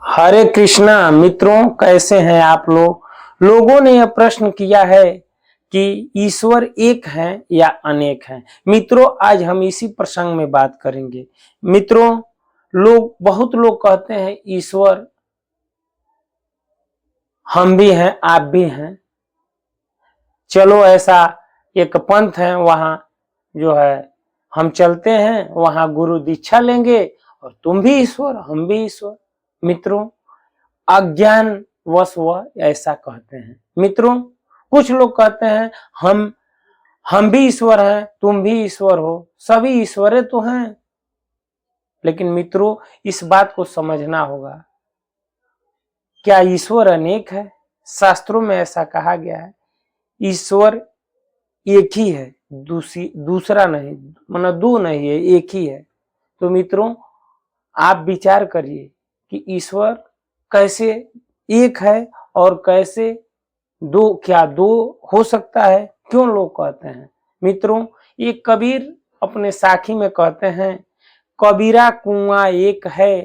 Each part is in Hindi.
हरे कृष्णा मित्रों, कैसे हैं आप लोग। लोगों ने यह प्रश्न किया है कि ईश्वर एक है या अनेक हैं। मित्रों, आज हम इसी प्रसंग में बात करेंगे। मित्रों, बहुत लोग कहते हैं ईश्वर हम भी हैं, आप भी हैं। चलो, ऐसा एक पंथ है, वहां जो है हम चलते हैं, वहां गुरु दीक्षा लेंगे और तुम भी ईश्वर, हम भी ईश्वर। मित्रों, अज्ञान वश वह ऐसा कहते हैं। मित्रों, कुछ लोग कहते हैं हम भी ईश्वर हैं, तुम भी ईश्वर हो, सभी ईश्वरे तो हैं। लेकिन मित्रों, इस बात को समझना होगा, क्या ईश्वर अनेक है? शास्त्रों में ऐसा कहा गया है, ईश्वर एक ही है, दूसरा नहीं, मतलब दो नहीं है, एक ही है। तो मित्रों, आप विचार करिए कि ईश्वर कैसे एक है और कैसे दो, क्या दो हो सकता है? क्यों लोग कहते हैं? मित्रों, ये कबीर अपने साखी में कहते हैं, कबीरा कुआं एक है,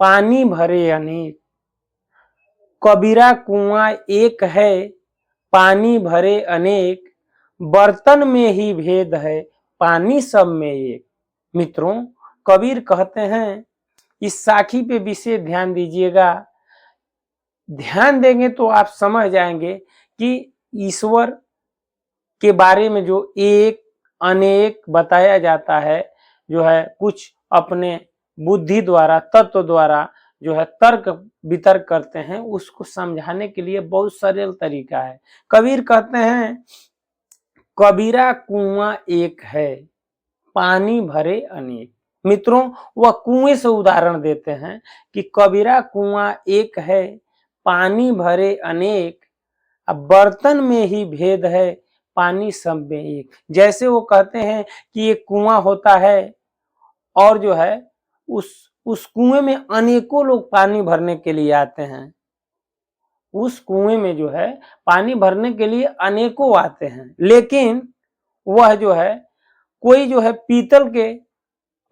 पानी भरे अनेक। कबीरा कुआं एक है, पानी भरे अनेक, बर्तन में ही भेद है, पानी सब में एक। मित्रों, कबीर कहते हैं, इस साखी पे विशेष ध्यान दीजिएगा। ध्यान देंगे तो आप समझ जाएंगे कि ईश्वर के बारे में जो एक अनेक बताया जाता है, जो है कुछ अपने बुद्धि द्वारा, तत्व द्वारा जो है तर्क वितर्क करते हैं, उसको समझाने के लिए बहुत सरल तरीका है। कबीर कहते हैं, कबीरा कुआं एक है, पानी भरे अनेक। मित्रों, वह कुएं से उदाहरण देते हैं कि कबीरा कुआं एक है, पानी भरे अनेक, अब बर्तन में ही भेद है, पानी सब में एक। जैसे वो कहते हैं कि एक कुआं होता है और जो है उस कुएं में अनेकों लोग पानी भरने के लिए आते हैं। उस कुएं में जो है पानी भरने के लिए अनेकों आते हैं, लेकिन वह जो है कोई जो है पीतल के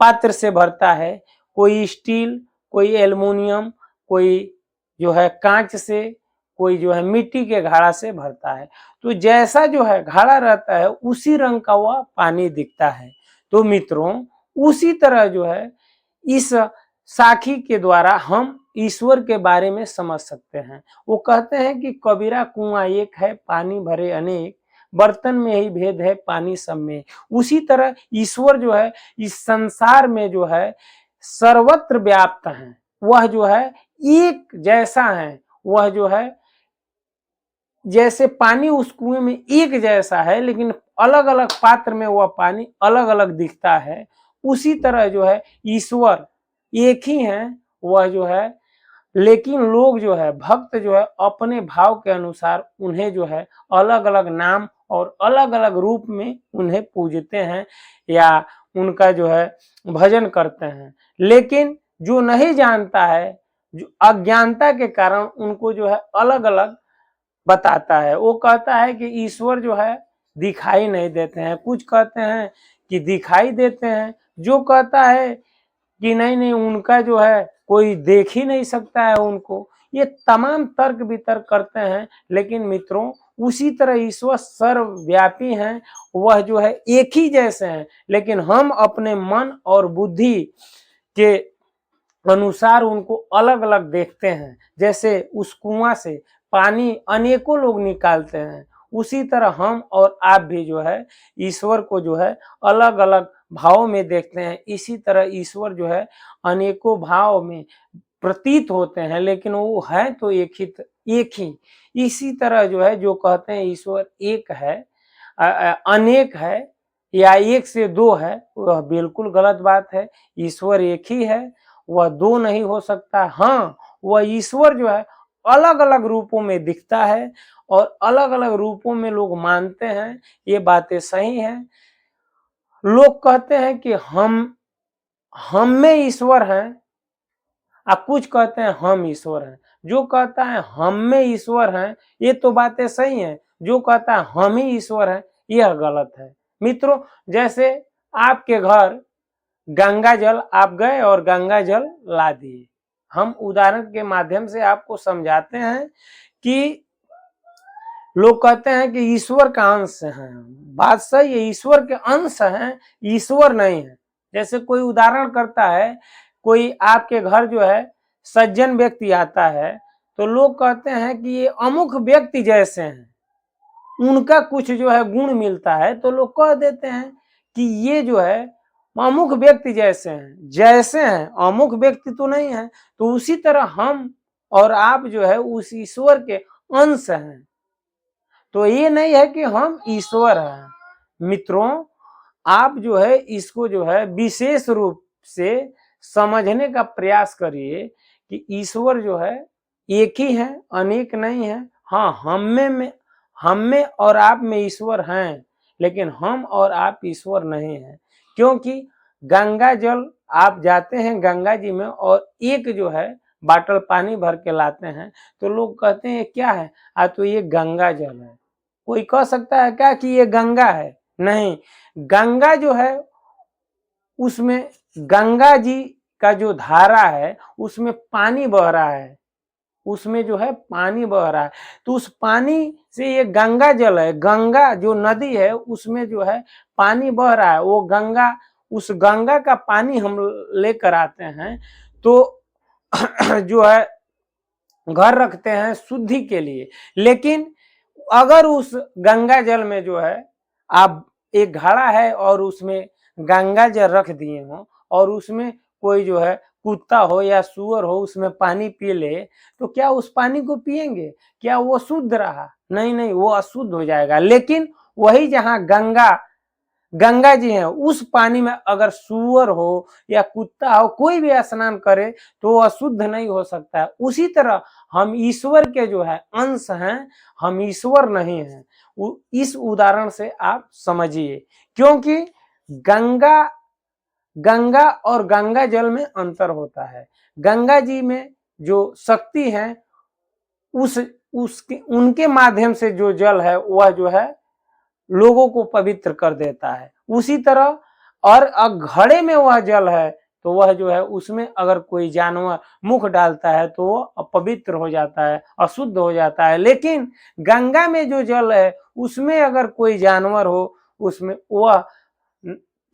पात्र से भरता है, कोई स्टील, कोई एल्युमिनियम, कोई जो है कांच से, कोई जो है मिट्टी के घड़ा से भरता है। तो जैसा जो है घड़ा रहता है, उसी रंग का वह पानी दिखता है। तो मित्रों, उसी तरह जो है इस साखी के द्वारा हम ईश्वर के बारे में समझ सकते हैं। वो कहते हैं कि कबीरा कुआं एक है, पानी भरे अनेक, बर्तन में ही भेद है, पानी सब में। उसी तरह ईश्वर जो है इस संसार में जो है सर्वत्र व्याप्त है। वह जो है एक जैसा है। वह जो है जैसे पानी उस कुएं में एक जैसा है, लेकिन अलग अलग पात्र में वह पानी अलग अलग दिखता है। उसी तरह जो है ईश्वर एक ही है, वह जो है, लेकिन लोग जो है भक्त जो है अपने भाव के अनुसार उन्हें जो है अलग अलग नाम और अलग अलग रूप में उन्हें पूजते हैं या उनका जो है भजन करते हैं। लेकिन जो नहीं जानता है, जो अज्ञानता के कारण उनको जो है अलग अलग बताता है। वो कहता है कि ईश्वर जो है दिखाई नहीं देते हैं, कुछ कहते हैं कि दिखाई देते हैं, जो कहता है कि नहीं नहीं उनका जो है कोई देख ही नहीं सकता है उनको। ये तमाम तर्क वितर्क करते हैं। लेकिन मित्रों, उसी तरह ईश्वर सर्वव्यापी हैं, वह जो है एक ही जैसे हैं, लेकिन हम अपने मन और बुद्धि के अनुसार उनको अलग अलग देखते हैं। जैसे उस कुआं से पानी अनेकों लोग निकालते हैं, उसी तरह हम और आप भी जो है ईश्वर को जो है अलग अलग भाव में देखते हैं। इसी तरह ईश्वर जो है अनेकों भाव में प्रतीत होते हैं, लेकिन वो है तो एक ही। इसी तरह जो है जो कहते हैं ईश्वर एक है, अनेक है या एक से दो है, वह बिल्कुल गलत बात है। ईश्वर एक ही है, वह दो नहीं हो सकता। हाँ, वह ईश्वर जो है अलग अलग रूपों में दिखता है और अलग अलग रूपों में लोग मानते हैं। ये बातें सही हैं। लोग कहते हैं कि हम में ईश्वर हैं, आप कुछ कहते हैं हम ईश्वर हैं। जो कहता है हम में ईश्वर हैं, ये तो बातें सही हैं। जो कहता है हम ही ईश्वर हैं, यह गलत है। मित्रों, जैसे आपके घर गंगा जल आप गए और गंगा जल ला दिए, हम उदाहरण के माध्यम से आपको समझाते हैं कि लोग कहते हैं कि ईश्वर का अंश है। बात सही है, ईश्वर के अंश हैं, ईश्वर नहीं है। जैसे कोई उदाहरण करता है, कोई आपके घर जो है सज्जन व्यक्ति आता है, तो लोग कहते हैं कि ये अमुक व्यक्ति जैसे हैं, उनका कुछ जो है गुण मिलता है, तो लोग कह देते हैं कि ये जो है अमुक व्यक्ति जैसे हैं, अमुक व्यक्ति तो नहीं है। तो उसी तरह हम और आप जो है उस ईश्वर के अंश हैं। तो ये नहीं है कि हम ईश्वर हैं। मित्रों, आप जो है इसको जो है विशेष रूप से समझने का प्रयास करिए कि ईश्वर जो है एक ही है, अनेक नहीं है। हाँ, हम में और आप में ईश्वर हैं, लेकिन हम और आप ईश्वर नहीं हैं। क्योंकि गंगा जल आप जाते हैं गंगा जी में और एक जो है बाटल पानी भर के लाते हैं, तो लोग कहते हैं क्या है, तो ये गंगा जल है। कोई कह सकता है क्या कि ये गंगा है? नहीं, गंगा जो है उसमें गंगा जी का जो धारा है उसमें पानी बह रहा है, उसमें जो है पानी बह रहा है, तो उस पानी से ये गंगा जल है। गंगा जो नदी है उसमें जो है पानी बह रहा है, वो गंगा, उस गंगा का पानी हम लेकर आते हैं, तो जो है घर रखते हैं शुद्धि के लिए। लेकिन अगर उस गंगा जल में जो है आप एक घड़ा है और उसमें गंगा जल रख दिए हो और उसमें कोई जो है कुत्ता हो या सुअर हो उसमें पानी पी ले, तो क्या उस पानी को पिएंगे? क्या वो शुद्ध रहा? नहीं नहीं, वो अशुद्ध हो जाएगा। लेकिन वही जहां गंगा जी हैं, उस पानी में अगर सुअर हो या कुत्ता हो, कोई भी स्नान करे तो वो अशुद्ध नहीं हो सकता है। उसी तरह हम ईश्वर के जो है अंश हैं, हम ईश्वर नहीं हैं। इस उदाहरण से आप समझिए, क्योंकि गंगा और गंगा जल में अंतर होता है। गंगा जी में जो शक्ति है उसके उनके माध्यम से जो जल है वह जो है लोगों को पवित्र कर देता है। उसी तरह और घड़े में वह जल है तो वह जो है उसमें अगर कोई जानवर मुख डालता है तो वो अपवित्र हो जाता है, अशुद्ध हो जाता है। लेकिन गंगा में जो जल है उसमें अगर कोई जानवर हो, उसमें वह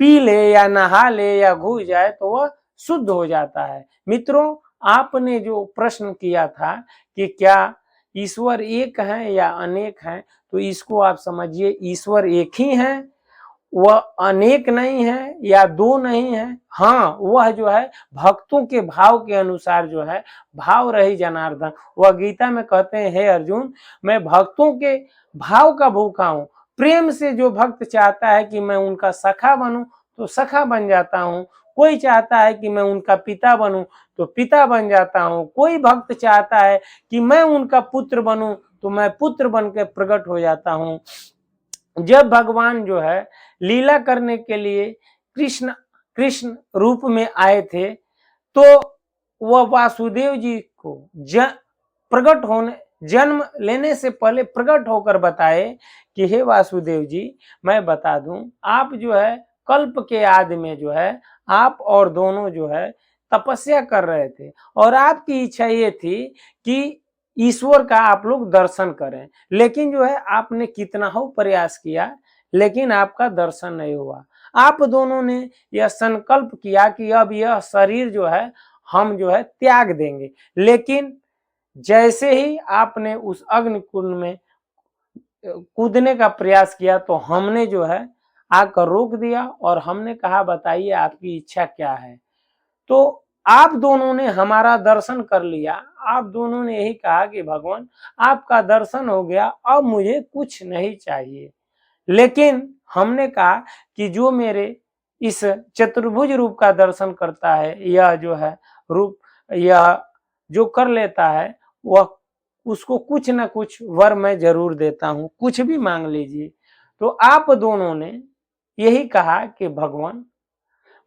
पी ले या नहा ले या घुस जाए तो वह शुद्ध हो जाता है। मित्रों, आपने जो प्रश्न किया था कि क्या ईश्वर एक है या अनेक है, तो इसको आप समझिए, ईश्वर एक ही है, वह अनेक नहीं है या दो नहीं है। हाँ, वह जो है भक्तों के भाव के अनुसार जो है भाव रही जनार्दन। वह गीता में कहते हैं, हे अर्जुन, मैं भक्तों के भाव का भूखा हूँ। प्रेम से जो भक्त चाहता है कि मैं उनका सखा बनूं तो सखा बन जाता हूँ। कोई चाहता है कि मैं उनका पिता बनूं तो पिता बन जाता हूँ। कोई भक्त चाहता है कि मैं उनका पुत्र बनूं तो मैं पुत्र बन के प्रकट हो जाता हूँ। जब भगवान जो है लीला करने के लिए कृष्ण रूप में आए थे, तो वह वासुदेव जी को प्रकट होने जन्म लेने से पहले प्रकट होकर बताए कि हे वासुदेव जी, मैं बता दूं, आप जो है कल्प के आदि में जो है आप और दोनों जो है तपस्या कर रहे थे और आपकी इच्छा ये थी कि ईश्वर का आप लोग दर्शन करें। लेकिन जो है आपने कितना हो प्रयास किया, लेकिन आपका दर्शन नहीं हुआ। आप दोनों ने यह संकल्प किया कि अब यह शरीर जो है हम जो है त्याग देंगे। लेकिन जैसे ही आपने उस अग्नि कुंड में कूदने का प्रयास किया तो हमने जो है आकर रोक दिया और हमने कहा, बताइए आपकी इच्छा क्या है। तो आप दोनों ने हमारा दर्शन कर लिया। आप दोनों ने यही कहा कि भगवान, आपका दर्शन हो गया, अब मुझे कुछ नहीं चाहिए। लेकिन हमने कहा कि जो मेरे इस चतुर्भुज रूप का दर्शन करता है, यह जो है रूप, यह जो कर लेता है, वह उसको कुछ ना कुछ वर मैं जरूर देता हूं, कुछ भी मांग लीजिए। तो आप दोनों ने यही कहा कि भगवान,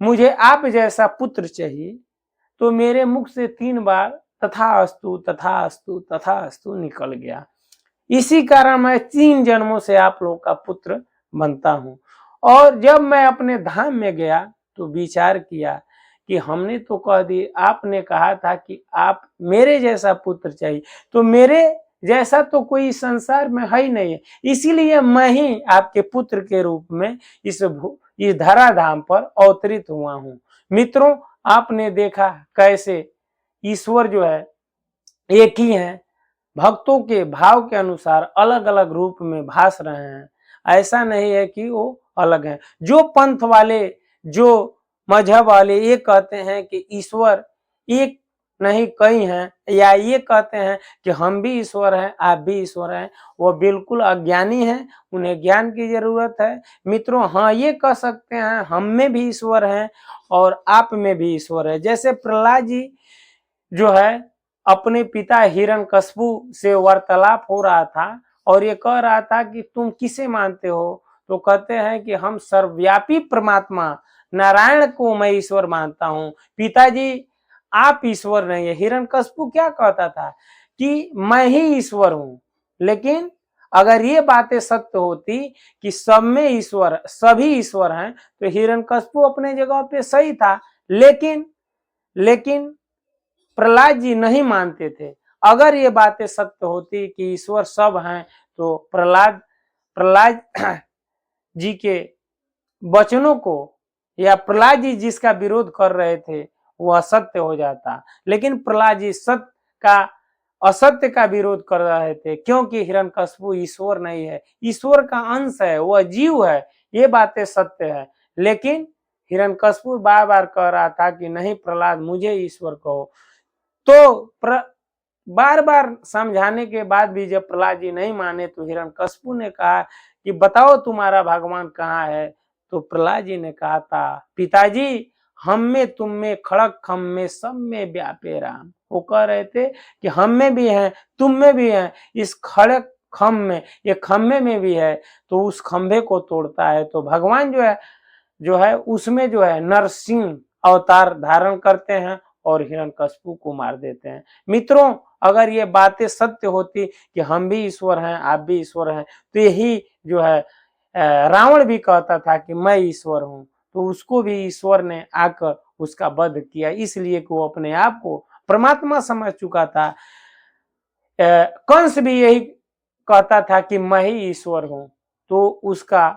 मुझे आप जैसा पुत्र चाहिए। तो मेरे मुख से 3 बार तथास्तु तथास्तु तथास्तु निकल गया। इसी कारण मैं 3 जन्मों से आप लोग का पुत्र बनता हूं। और जब मैं अपने धाम में गया तो विचार किया कि हमने तो कह दी, आपने कहा था कि आप मेरे जैसा पुत्र चाहिए, तो मेरे जैसा तो कोई संसार में है ही नहीं है, इसीलिए मैं ही आपके पुत्र के रूप में इस धराधाम पर अवतरित हुआ हूँ। मित्रों, आपने देखा कैसे ईश्वर जो है एक ही है, भक्तों के भाव के अनुसार अलग अलग रूप में भास रहे हैं। ऐसा नहीं है कि वो अलग हैं। जो पंथ वाले, जो मजहब वाले ये कहते हैं कि ईश्वर एक नहीं कई हैं, या ये कहते हैं कि हम भी ईश्वर हैं, आप भी ईश्वर हैं, वो बिल्कुल अज्ञानी हैं, उन्हें ज्ञान की जरूरत है। मित्रों, हाँ ये कह सकते हैं हम में भी ईश्वर हैं और आप में भी ईश्वर है। जैसे प्रहलाद जी जो है अपने पिता हिरण्यकशिपु से वार्तालाप हो रहा था और ये कह रहा था कि तुम किसे मानते हो, तो कहते हैं कि हम सर्वव्यापी परमात्मा नारायण को मैं ईश्वर मानता हूँ। पिताजी आप ईश्वर नहीं है। हिरण्यकशिपु क्या कहता था कि मैं ही ईश्वर हूँ, लेकिन अगर ये बातें सत्य होती कि सब में ईश्वर, सभी ईश्वर हैं, तो हिरण्यकशिपु अपने जगह पे सही था। लेकिन प्रहलाद जी नहीं मानते थे। अगर ये बातें सत्य होती कि ईश्वर सब हैं, तो प्रहलाद जी के वचनों को, या प्रहलाद जी जिसका विरोध कर रहे थे वो असत्य हो जाता। लेकिन प्रहलाद जी सत्य का असत्य का विरोध कर रहे थे, क्योंकि हिरण्यकशिपु ईश्वर नहीं है, ईश्वर का अंश है, वह जीव है, ये बातें सत्य है। लेकिन हिरण्यकशिपु बार बार कह रहा था कि नहीं प्रहलाद, मुझे ईश्वर कहो। तो बार बार समझाने के बाद भी जब प्रहलाद जी नहीं माने, तो हिरण्यकशिपु ने कहा कि बताओ तुम्हारा भगवान कहाँ है। तो प्रहलाद जी ने कहा था, पिताजी हम में तुम में खड़क खम में सब में व्यापे राम। वो कह रहे थे कि हम में भी है, तुम में भी है, इस खड़क खम में, ये खम्भे में भी है, तो उस खंभे को तोड़ता है। तो भगवान जो है उसमें जो है नरसिंह अवतार धारण करते हैं और हिरण्यकशिपु को मार देते हैं। मित्रों, अगर ये बातें सत्य होती कि हम भी ईश्वर हैं, आप भी ईश्वर हैं, तो यही जो है रावण भी कहता था कि मैं ईश्वर हूं, तो उसको भी ईश्वर ने आकर उसका वध किया, इसलिए कि वो अपने आप को परमात्मा समझ चुका था। कंस भी यही कहता था कि मैं ही ईश्वर हूं, तो उसका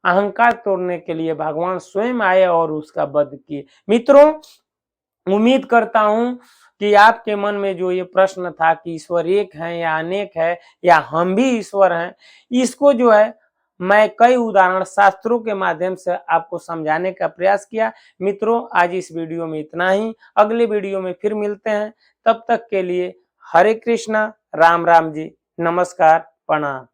अहंकार तोड़ने के लिए भगवान स्वयं आए और उसका वध किए। मित्रों, उम्मीद करता हूं कि आपके मन में जो ये प्रश्न था कि ईश्वर एक है या अनेक है या हम भी ईश्वर हैं, इसको जो है मैं कई उदाहरण शास्त्रों के माध्यम से आपको समझाने का प्रयास किया। मित्रों, आज इस वीडियो में इतना ही। अगले वीडियो में फिर मिलते हैं। तब तक के लिए हरे कृष्णा, राम राम जी, नमस्कार, प्रणाम।